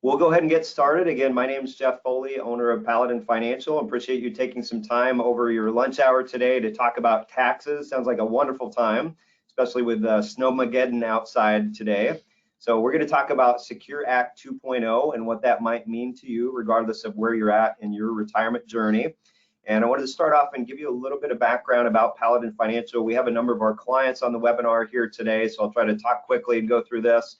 We'll go ahead and get started. Again, my name is Jeff Foley, owner of Paladin Financial. Appreciate you taking some time over your lunch hour today to talk about taxes. Sounds like a wonderful time, especially with Snowmageddon outside today. So we're going to talk about Secure Act 2.0 and what that might mean to you, regardless of where you're at in your retirement journey. And I wanted to start off and give you a little bit of background about Paladin Financial. We have a number of our clients on the webinar here today, so I'll try to talk quickly and go through this.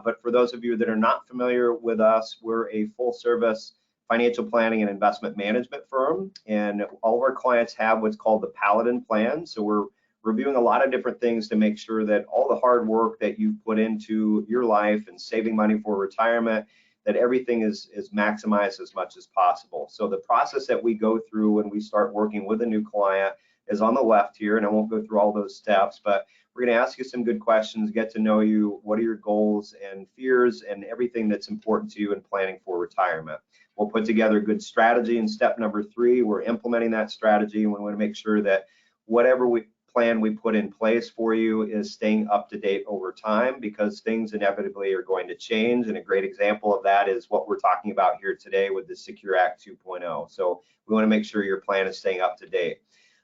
But for those of you that are not familiar with us, we're a full-service financial planning and investment management firm, and all of our clients have what's called the Paladin plan. So we're reviewing a lot of different things to make sure that all the hard work that you've put into your life and saving money for retirement, that everything is maximized as much as possible. So the process that we go through when we start working with a new client is on the left here, and I won't go through all those steps, but we're going to ask you some good questions, get to know you, what are your goals and fears and everything that's important to you in planning for retirement. We'll put together a good strategy, and step number 3, we're implementing that strategy, and we want to make sure that whatever plan we put in place for you is staying up to date over time, because things inevitably are going to change. And a great example of that is what we're talking about here today with the Secure Act 2.0. So we want to make sure your plan is staying up to date.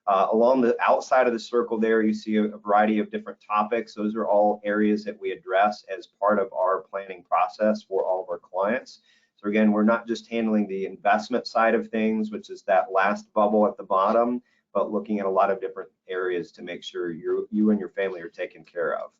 Along the outside of the circle there, you see a variety of different topics. Those are all areas that we address as part of our planning process for all of our clients. So again, we're not just handling the investment side of things, which is that last bubble at the bottom, but looking at a lot of different areas to make sure you and your family are taken care of.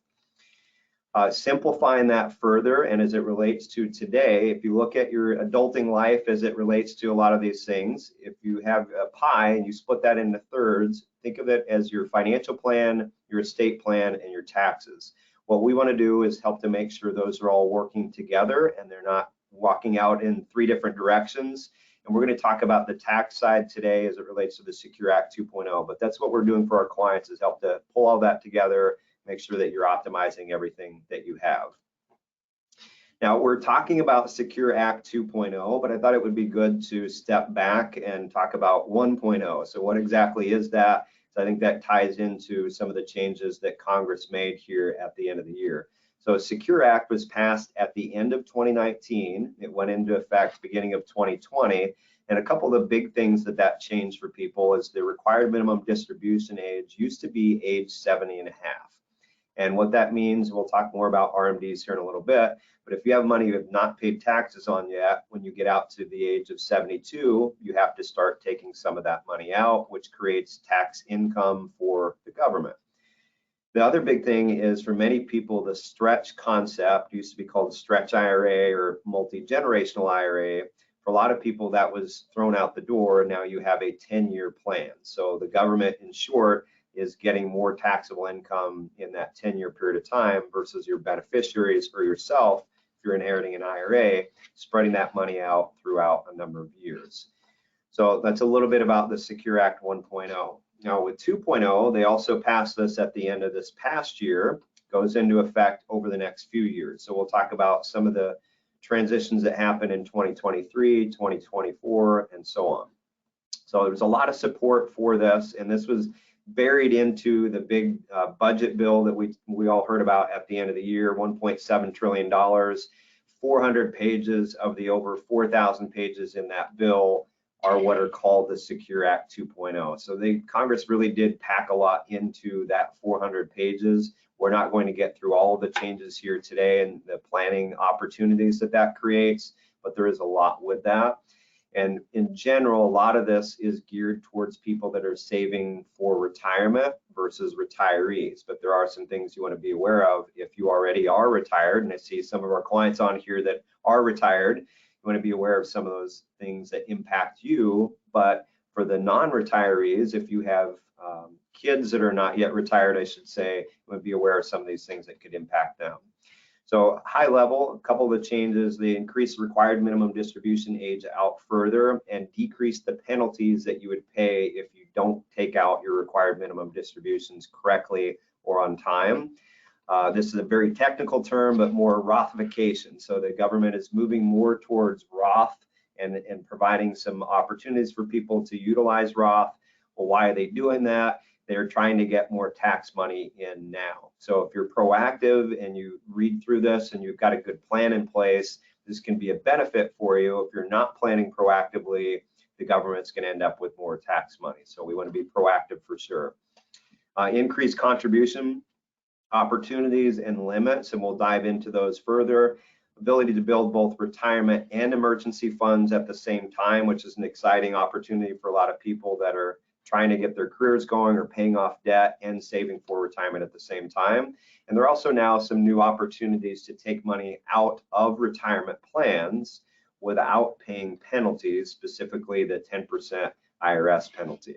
Simplifying that further, and as it relates to today, if you look at your adulting life as it relates to a lot of these things, if you have a pie and you split that into thirds, think of it as your financial plan, your estate plan, and your taxes. What we want to do is help to make sure those are all working together and they're not walking out in 3 different directions. And we're going to talk about the tax side today as it relates to the Secure Act 2.0, but that's what we're doing for our clients, is help to pull all that together, make sure that you're optimizing everything that you have. Now, we're talking about Secure Act 2.0, but I thought it would be good to step back and talk about 1.0. So what exactly is that? So I think that ties into some of the changes that Congress made here at the end of the year. So a Secure Act was passed at the end of 2019. It went into effect beginning of 2020. And a couple of the big things that changed for people is the required minimum distribution age used to be age 70 and a half. And what that means, we'll talk more about RMDs here in a little bit, but if you have money you have not paid taxes on yet, when you get out to the age of 72, you have to start taking some of that money out, which creates tax income for the government. The other big thing is, for many people, the stretch concept used to be called stretch IRA or multi-generational IRA. For a lot of people, that was thrown out the door, and now you have a 10-year plan. So the government, in short, is getting more taxable income in that 10-year period of time versus your beneficiaries or yourself, if you're inheriting an IRA, spreading that money out throughout a number of years. So that's a little bit about the Secure Act 1.0. Now with 2.0, they also passed this at the end of this past year, goes into effect over the next few years. So we'll talk about some of the transitions that happen in 2023, 2024, and so on. So there's a lot of support for this, and this was buried into the big budget bill that we all heard about at the end of the year, $1.7 trillion, 400 pages of the over 4,000 pages in that bill are what are called the Secure Act 2.0. So Congress really did pack a lot into that 400 pages. We're not going to get through all of the changes here today and the planning opportunities that creates, but there is a lot with that. And in general, a lot of this is geared towards people that are saving for retirement versus retirees. But there are some things you want to be aware of if you already are retired. And I see some of our clients on here that are retired. You want to be aware of some of those things that impact you. But for the non-retirees, if you have kids that are not yet retired, I should say, you want to be aware of some of these things that could impact them. So high level, a couple of the changes: they increased required minimum distribution age out further and decreased the penalties that you would pay if you don't take out your required minimum distributions correctly or on time. This is a very technical term, but more Rothification. So the government is moving more towards Roth and providing some opportunities for people to utilize Roth. Well, why are they doing that? They're trying to get more tax money in now. So if you're proactive and you read through this and you've got a good plan in place, this can be a benefit for you. If you're not planning proactively, the government's going to end up with more tax money. So we want to be proactive for sure. Increased contribution opportunities and limits, and we'll dive into those further. Ability to build both retirement and emergency funds at the same time, which is an exciting opportunity for a lot of people that are trying to get their careers going or paying off debt and saving for retirement at the same time. And there are also now some new opportunities to take money out of retirement plans without paying penalties, specifically the 10% IRS penalty.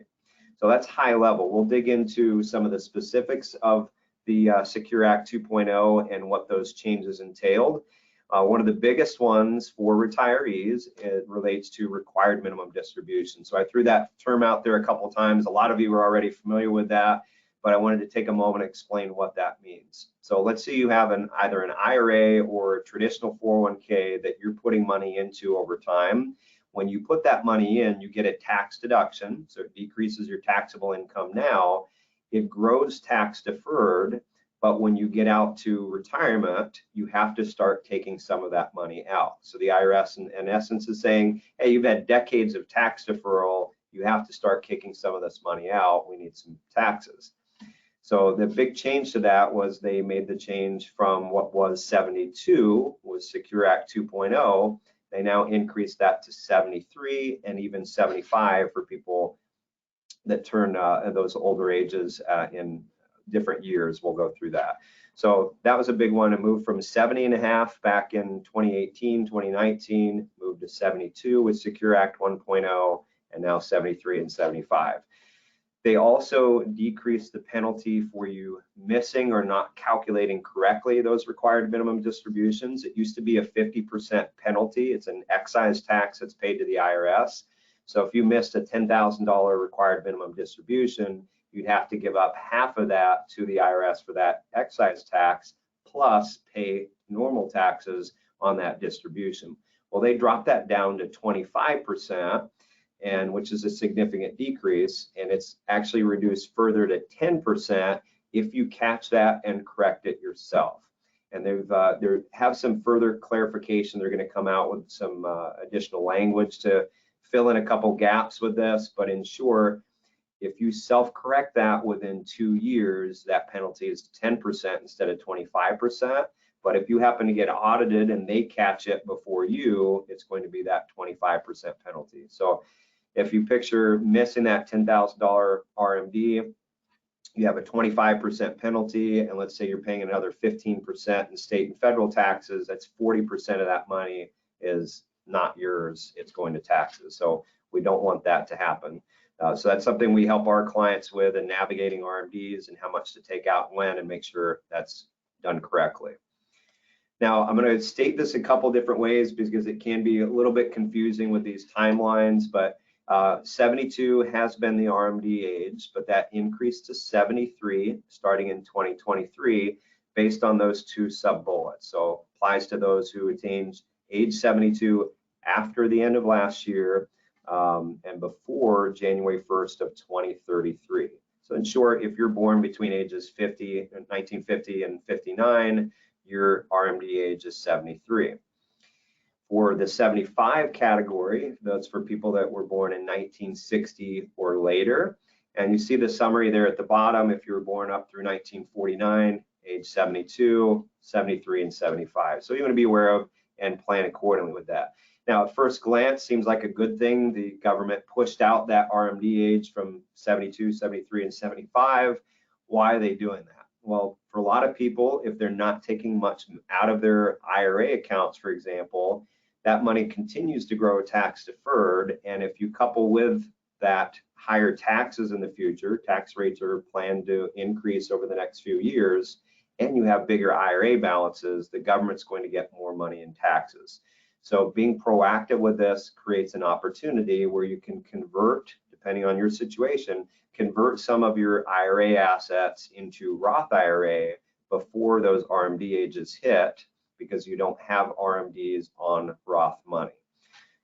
So that's high level. We'll dig into some of the specifics of the Secure Act 2.0 and what those changes entailed. One of the biggest ones for retirees, it relates to required minimum distribution. So I threw that term out there a couple of times. A lot of you are already familiar with that, but I wanted to take a moment to explain what that means. So let's say you have either an IRA or a traditional 401k that you're putting money into over time. When you put that money in, you get a tax deduction, so it decreases your taxable income now. It grows tax deferred, but when you get out to retirement, you have to start taking some of that money out. So the IRS, in essence, is saying, hey, you've had decades of tax deferral, you have to start kicking some of this money out. We need some taxes. So the big change to that was they made the change from what was 72, was Secure Act 2.0. They now increased that to 73 and even 75 for people that turn those older ages in different years. We'll go through that. So that was a big one. It moved from 70.5 back in 2018, 2019, moved to 72 with Secure Act 1.0, and now 73 and 75. They also decreased the penalty for you missing or not calculating correctly those required minimum distributions. It used to be a 50% penalty. It's an excise tax that's paid to the IRS. So if you missed a $10,000 required minimum distribution, you'd have to give up half of that to the IRS for that excise tax, plus pay normal taxes on that distribution. Well, they dropped that down to 25%, and which is a significant decrease, and it's actually reduced further to 10% if you catch that and correct it yourself. And they have some further clarification. They're going to come out with some additional language to fill in a couple gaps with this, but ensure if you self-correct that within 2 years, that penalty is 10% instead of 25%. But if you happen to get audited and they catch it before you, it's going to be that 25% penalty. So if you picture missing that $10,000 RMD, you have a 25% penalty, and let's say you're paying another 15% in state and federal taxes, that's 40% of that money is not yours, it's going to taxes. So we don't want that to happen. So that's something we help our clients with in navigating RMDs and how much to take out when, and make sure that's done correctly. Now, I'm going to state this a couple different ways because it can be a little bit confusing with these timelines, but 72 has been the RMD age, but that increased to 73 starting in 2023 based on those two sub-bullets. So applies to those who attained age 72 after the end of last year and before January 1st of 2033. So in short, if you're born between ages 1950 and 59, your RMD age is 73. For the 75 category, that's for people that were born in 1960 or later. And you see the summary there at the bottom. If you were born up through 1949, age 72, 73, and 75. So you want to be aware of and plan accordingly with that. Now, at first glance, seems like a good thing. The government pushed out that RMD age from 72, 73, and 75. Why are they doing that? Well, for a lot of people, if they're not taking much out of their IRA accounts, for example, that money continues to grow tax deferred. And if you couple with that higher taxes in the future, tax rates are planned to increase over the next few years, and you have bigger IRA balances, the government's going to get more money in taxes. So being proactive with this creates an opportunity where you can convert, depending on your situation, convert some of your IRA assets into Roth IRA before those RMD ages hit, because you don't have RMDs on Roth money.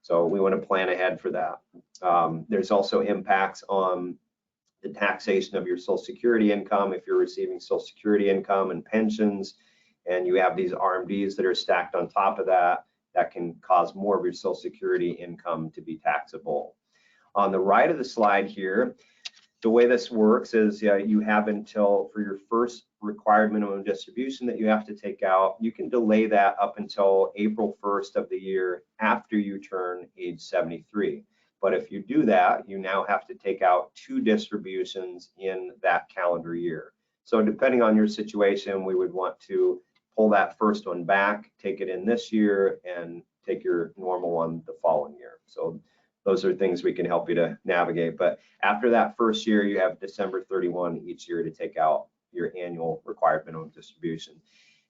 So we want to plan ahead for that. There's also impacts on the taxation of your Social Security income if you're receiving Social Security income and pensions, and you have these RMDs that are stacked on top of that. that can cause more of your Social Security income to be taxable. On the right of the slide here, the way this works is you have until, for your first required minimum distribution that you have to take out, you can delay that up until April 1st of the year after you turn age 73. But if you do that, you now have to take out 2 distributions in that calendar year. So depending on your situation, we would want to pull that first one back, take it in this year, and take your normal one the following year. So those are things we can help you to navigate. But after that first year, you have December 31 each year to take out your annual required minimum distribution.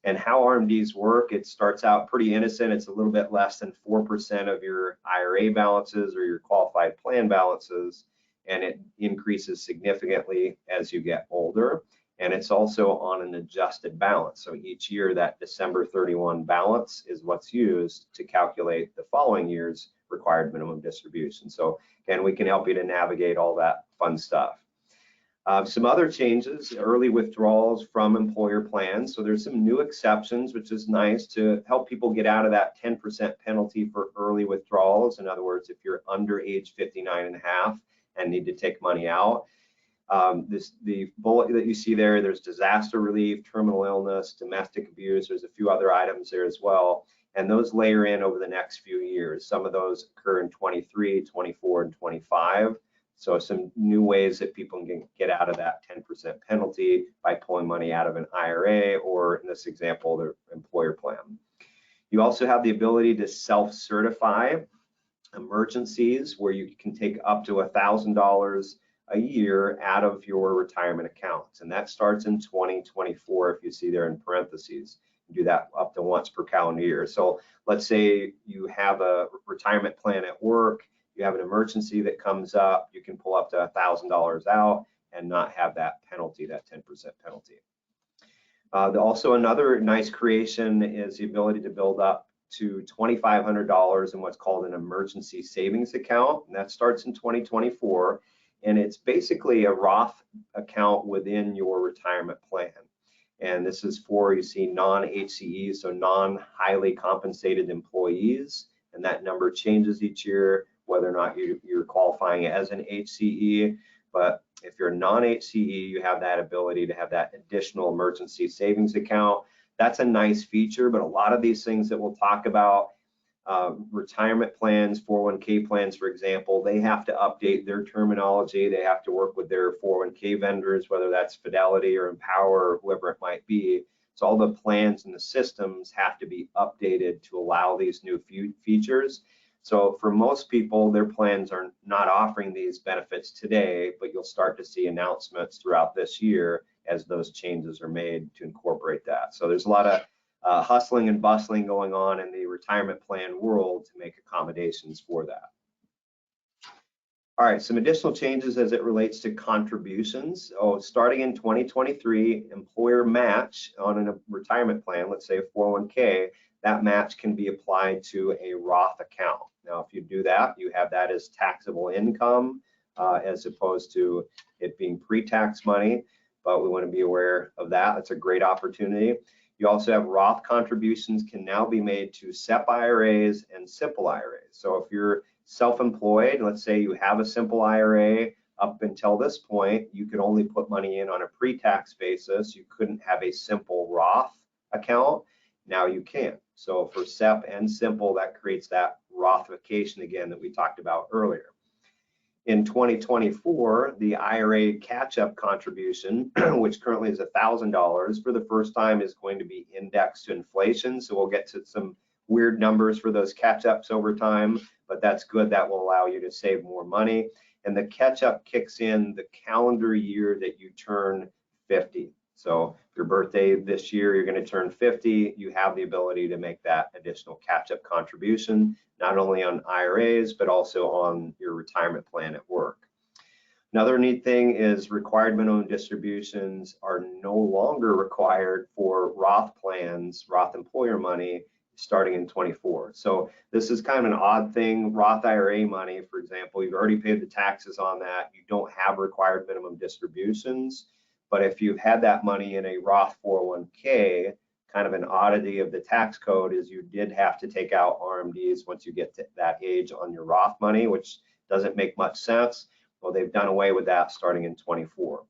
And how RMDs work, it starts out pretty innocent. It's a little bit less than 4% of your IRA balances or your qualified plan balances, and it increases significantly as you get older. And it's also on an adjusted balance. So each year that December 31 balance is what's used to calculate the following year's required minimum distribution. So again, we can help you to navigate all that fun stuff. Some other changes, early withdrawals from employer plans. So there's some new exceptions, which is nice to help people get out of that 10% penalty for early withdrawals. In other words, if you're under age 59 and a half and need to take money out. The bullet that you see there, there's disaster relief, terminal illness, domestic abuse. There's a few other items there as well. And those layer in over the next few years. Some of those occur in 23, 24, and 25. So some new ways that people can get out of that 10% penalty by pulling money out of an IRA or, in this example, their employer plan. You also have the ability to self-certify emergencies where you can take up to $1,000 a year out of your retirement accounts. And that starts in 2024, if you see there in parentheses. You do that up to once per calendar year. So let's say you have a retirement plan at work, you have an emergency that comes up, you can pull up to $1,000 out and not have that penalty, that 10% penalty. Also, another nice creation is the ability to build up to $2,500 in what's called an emergency savings account. And that starts in 2024. And it's basically a Roth account within your retirement plan. And this is for, you see, non-HCE, so non-highly compensated employees. And that number changes each year, whether or not you're qualifying as an HCE. But if you're non-HCE, you have that ability to have that additional emergency savings account. That's a nice feature, but a lot of these things that we'll talk about, retirement plans, 401k plans, for example, they have to update their terminology. They have to work with their 401k vendors, whether that's Fidelity or Empower or whoever it might be. So all the plans and the systems have to be updated to allow these new features. So for most people, their plans are not offering these benefits today, but you'll start to see announcements throughout this year as those changes are made to incorporate that. So there's a lot of hustling and bustling going on in the retirement plan world to make accommodations for that. All right, some additional changes as it relates to contributions. Starting in 2023, employer match on a retirement plan, let's say a 401k, that match can be applied to a Roth account. Now, if you do that, you have that as taxable income as opposed to it being pre-tax money, but we want to be aware of that. That's a great opportunity. You also have Roth contributions can now be made to SEP IRAs and simple IRAs. So if you're self-employed, let's say you have a simple IRA, up until this point, you could only put money in on a pre-tax basis. You couldn't have a simple Roth account. Now you can. So for SEP and simple, that creates that Rothification again that we talked about earlier. In 2024, the IRA catch-up contribution, which currently is $1,000, for the first time is going to be indexed to inflation. So we'll get to some weird numbers for those catch-ups over time, but that's good. That will allow you to save more money. And the catch-up kicks in the calendar year that you turn 50. So if your birthday this year, you're going to turn 50, you have the ability to make that additional catch-up contribution, not only on IRAs, but also on your retirement plan at work. Another neat thing is required minimum distributions are no longer required for Roth plans, Roth employer money, starting in 24. So this is kind of an odd thing. Roth IRA money, for example, you've already paid the taxes on that. You don't have required minimum distributions. But if you've had that money in a Roth 401k, kind of an oddity of the tax code is you did have to take out RMDs once you get to that age on your Roth money, which doesn't make much sense. Well, they've done away with that starting in 24.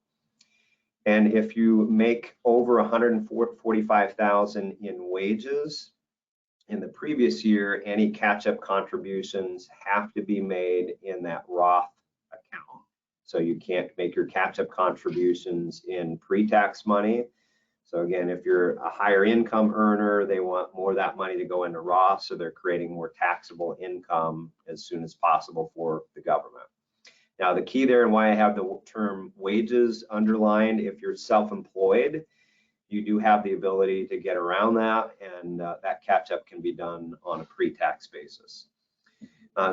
And if you make over 145,000 in wages in the previous year, any catch-up contributions have to be made in that Roth account. So you can't make your catch-up contributions in pre-tax money. So again, if you're a higher income earner, they want more of that money to go into Roth, so they're creating more taxable income as soon as possible for the government. Now, the key there and why I have the term wages underlined, if you're self-employed, you do have the ability to get around that, and that catch-up can be done on a pre-tax basis.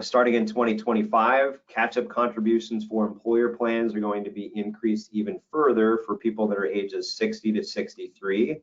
Starting in 2025, catch-up contributions for employer plans are going to be increased even further for people that are ages 60 to 63. And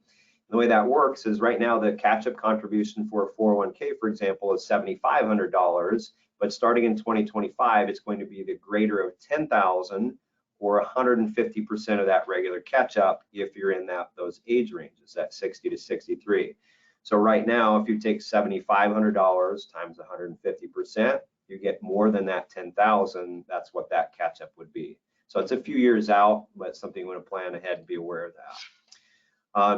the way that works is right now the catch-up contribution for a 401k, for example, is $7,500, but starting in 2025, it's going to be the greater of $10,000 or 150% of that regular catch-up if you're in those age ranges, that 60 to 63. So right now, if you take $7,500 times 150%, you get more than that 10,000. That's what that catch-up would be. So it's a few years out, but something you want to plan ahead and be aware of that.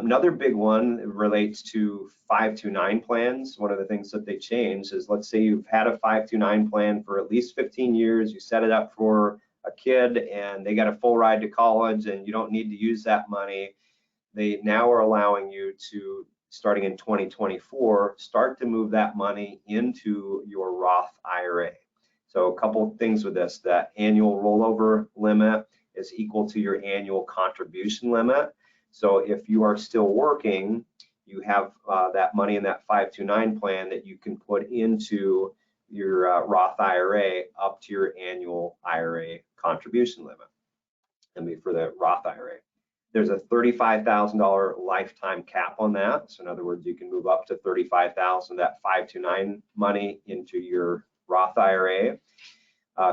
Another big one relates to 529 plans. One of the things that they changed is, let's say you've had a 529 plan for at least 15 years. You set it up for a kid and they got a full ride to college and you don't need to use that money. They now are allowing you to, starting in 2024, start to move that money into your Roth IRA. So a couple of things with this: that annual rollover limit is equal to your annual contribution limit. So if you are still working, you have that money in that 529 plan that you can put into your Roth IRA up to your annual IRA contribution limit. And for the Roth IRA, there's a $35,000 lifetime cap on that. So in other words, you can move up to $35,000, that 529 money, into your Roth IRA.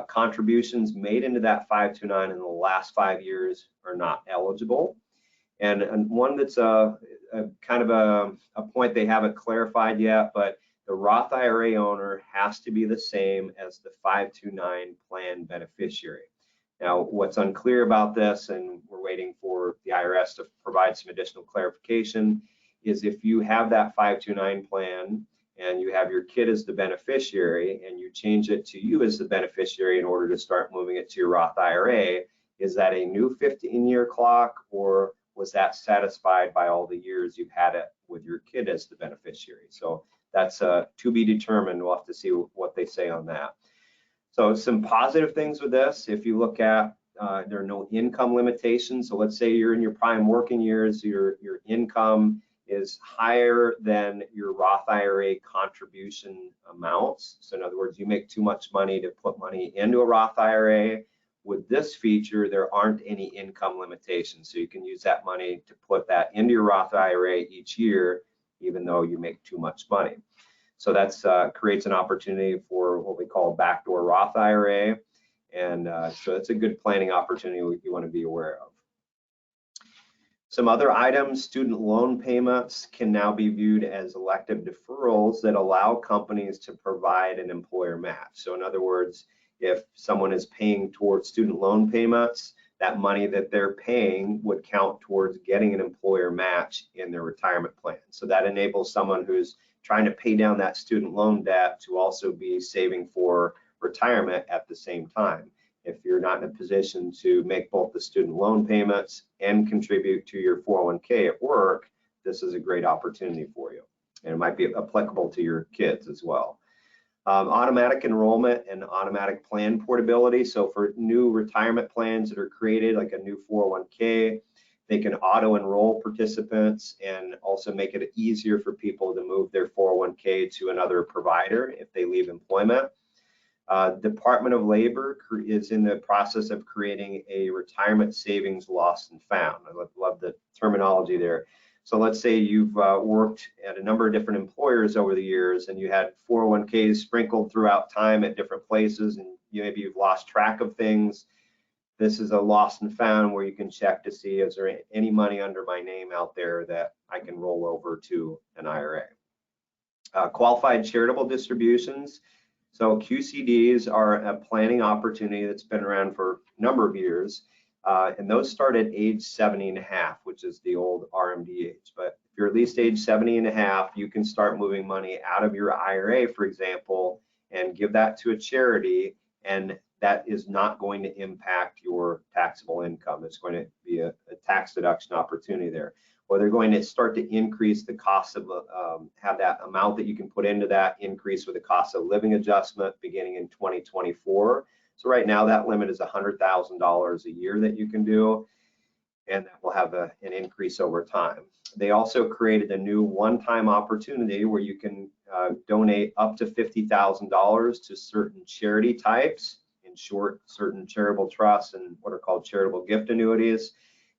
Contributions made into that 529 in the last 5 years are not eligible. And one that's a kind of a point they haven't clarified yet, but the Roth IRA owner has to be the same as the 529 plan beneficiary. Now, what's unclear about this, and we're waiting for the IRS to provide some additional clarification, is if you have that 529 plan and you have your kid as the beneficiary and you change it to you as the beneficiary in order to start moving it to your Roth IRA, is that a new 15-year clock, or was that satisfied by all the years you've had it with your kid as the beneficiary? So that's to be determined. We'll have to see what they say on that. So some positive things with this, if you look at, there are no income limitations. So let's say you're in your prime working years, your income is higher than your Roth IRA contribution amounts. So in other words, you make too much money to put money into a Roth IRA. With this feature, there aren't any income limitations. So you can use that money to put that into your Roth IRA each year, even though you make too much money. So that's creates an opportunity for what we call backdoor Roth IRA. And so it's a good planning opportunity you want to be aware of. Some other items: student loan payments can now be viewed as elective deferrals that allow companies to provide an employer match. So in other words, if someone is paying towards student loan payments, that money that they're paying would count towards getting an employer match in their retirement plan. So that enables someone who's trying to pay down that student loan debt to also be saving for retirement at the same time. If you're not in a position to make both the student loan payments and contribute to your 401k at work, this is a great opportunity for you. And it might be applicable to your kids as well. Automatic enrollment and automatic plan portability. So for new retirement plans that are created, like a new 401k, they can auto enroll participants and also make it easier for people to move their 401k to another provider if they leave employment. Department of Labor is in the process of creating a retirement savings lost and found. I love the terminology there. So let's say you've worked at a number of different employers over the years and you had 401ks sprinkled throughout time at different places, and maybe you've lost track of things. this is a lost and found where you can check to see, is there any money under my name out there that I can roll over to an IRA. Qualified charitable distributions. So QCDs are a planning opportunity that's been around for a number of years, and those start at age 70 and a half, which is the old RMD age. But if you're at least age 70 and a half, you can start moving money out of your IRA, for example, and give that to a charity, and that is not going to impact your taxable income. It's going to be a tax deduction opportunity there. Or they're going to start to increase the cost of, have that amount that you can put into that increase with the cost of living adjustment beginning in 2024. So right now that limit is $100,000 a year that you can do, and that will have an increase over time. They also created a new one-time opportunity where you can donate up to $50,000 to certain charity types, in short, certain charitable trusts and what are called charitable gift annuities.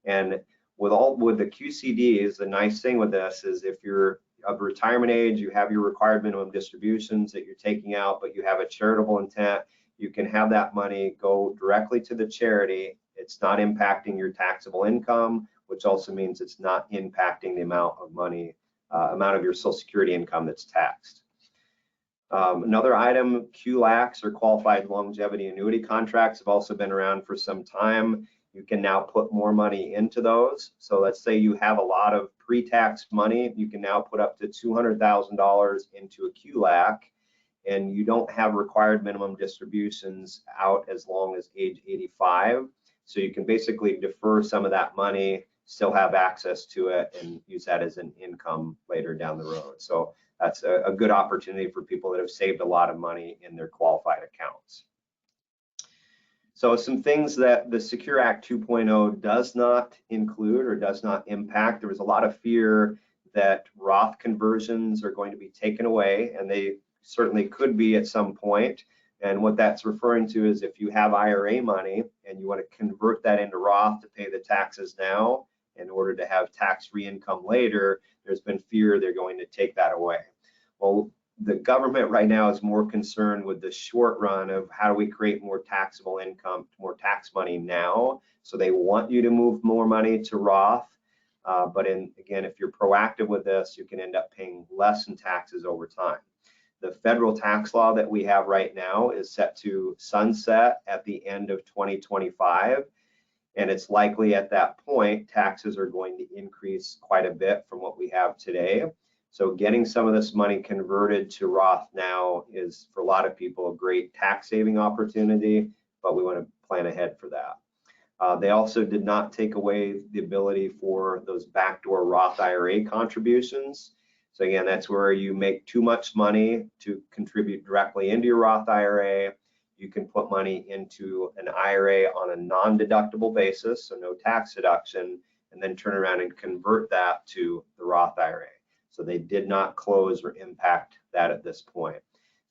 And with the QCDs, the nice thing with this is if you're of retirement age, you have your required minimum distributions that you're taking out, but you have a charitable intent, you can have that money go directly to the charity. It's not impacting your taxable income, which also means it's not impacting the amount of money, amount of your Social Security income that's taxed. Another item, QLACs or qualified longevity annuity contracts have also been around for some time. You can now put more money into those. So let's say you have a lot of pre-tax money, you can now put up to $200,000 into a QLAC, and you don't have required minimum distributions out as long as age 85. So you can basically defer some of that money, still have access to it, and use that as an income later down the road. So that's a good opportunity for people that have saved a lot of money in their qualified accounts. So some things that the Secure Act 2.0 does not include or does not impact. There was a lot of fear that Roth conversions are going to be taken away, and they certainly could be at some point. And what that's referring to is if you have IRA money and you want to convert that into Roth to pay the taxes now in order to have tax-free income later, there's been fear they're going to take that away. Well, the government right now is more concerned with the short run of how do we create more taxable income, more tax money now. So they want you to move more money to Roth. But again, if you're proactive with this, you can end up paying less in taxes over time. The federal tax law that we have right now is set to sunset at the end of 2025. And it's likely at that point, taxes are going to increase quite a bit from what we have today. So getting some of this money converted to Roth now is, for a lot of people, a great tax saving opportunity, but we want to plan ahead for that. They also did not take away the ability for those backdoor Roth IRA contributions. So again, that's where you make too much money to contribute directly into your Roth IRA. You can put money into an IRA on a non-deductible basis, so no tax deduction, and then turn around and convert that to the Roth IRA. So they did not close or impact that at this point.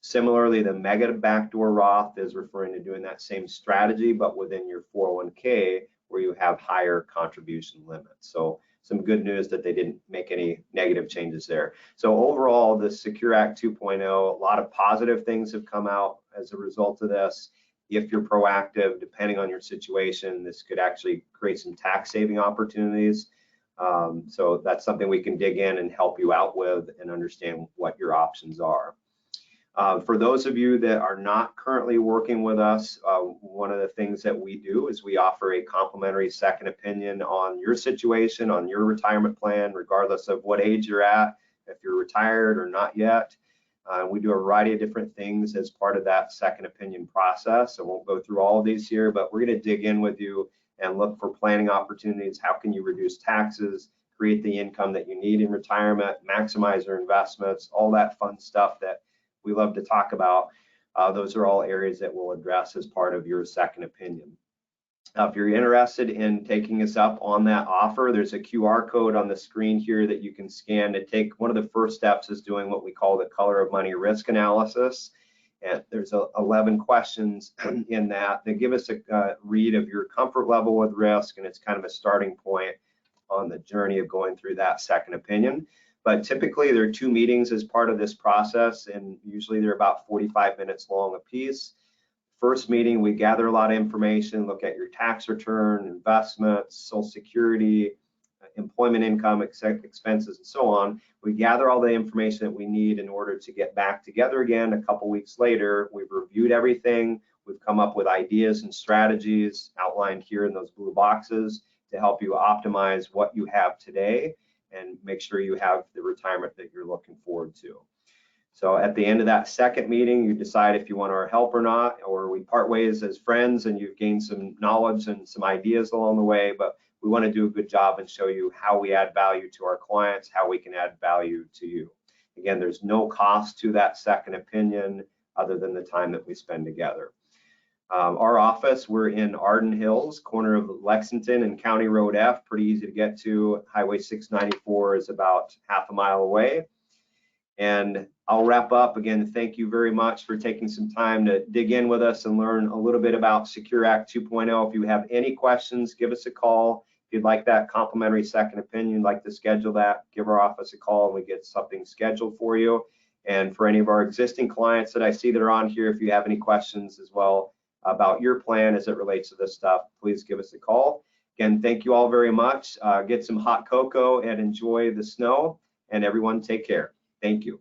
Similarly, the mega backdoor Roth is referring to doing that same strategy, but within your 401k where you have higher contribution limits. So some good news that they didn't make any negative changes there. So overall, the Secure Act 2.0, a lot of positive things have come out as a result of this. If you're proactive, depending on your situation, this could actually create some tax saving opportunities. So that's something we can dig in and help you out with and understand what your options are. For those of you that are not currently working with us, one of the things that we do is we offer a complimentary second opinion on your situation, on your retirement plan, regardless of what age you're at, if you're retired or not yet. We do a variety of different things as part of that second opinion process. I won't go through all of these here, but we're going to dig in with you and look for planning opportunities. How can you reduce taxes, create the income that you need in retirement, maximize your investments, all that fun stuff that we love to talk about. Those are all areas that we'll address as part of your second opinion. If you're interested in taking us up on that offer, there's a QR code on the screen here that you can scan to take. One of the first steps is doing what we call the color of money risk analysis. And there's 11 questions in that give us a read of your comfort level with risk, and it's kind of a starting point on the journey of going through that second opinion. But typically there are 2 meetings as part of this process, and usually they're about 45 minutes long a piece. First meeting, we gather a lot of information, look at your tax return, investments, Social Security, employment income, expenses, and so on. We gather all the information that we need in order to get back together again a couple weeks later. We've reviewed everything. We've come up with ideas and strategies outlined here in those blue boxes to help you optimize what you have today and make sure you have the retirement that you're looking forward to. So at the end of that second meeting, you decide if you want our help or not, or we part ways as friends and you've gained some knowledge and some ideas along the way, but we want to do a good job and show you how we add value to our clients, how we can add value to you. Again, there's no cost to that second opinion other than the time that we spend together. Our office, we're in Arden Hills, corner of Lexington and County Road F, pretty easy to get to. Highway 694 is about half a mile away. And I'll wrap up. Again, thank you very much for taking some time to dig in with us and learn a little bit about Secure Act 2.0. If you have any questions, give us a call. If you'd like that complimentary second opinion, like to schedule that, give our office a call and we get something scheduled for you. And for any of our existing clients that I see that are on here, if you have any questions as well about your plan as it relates to this stuff, please give us a call. Again, thank you all very much. Get some hot cocoa and enjoy the snow, and everyone take care. Thank you.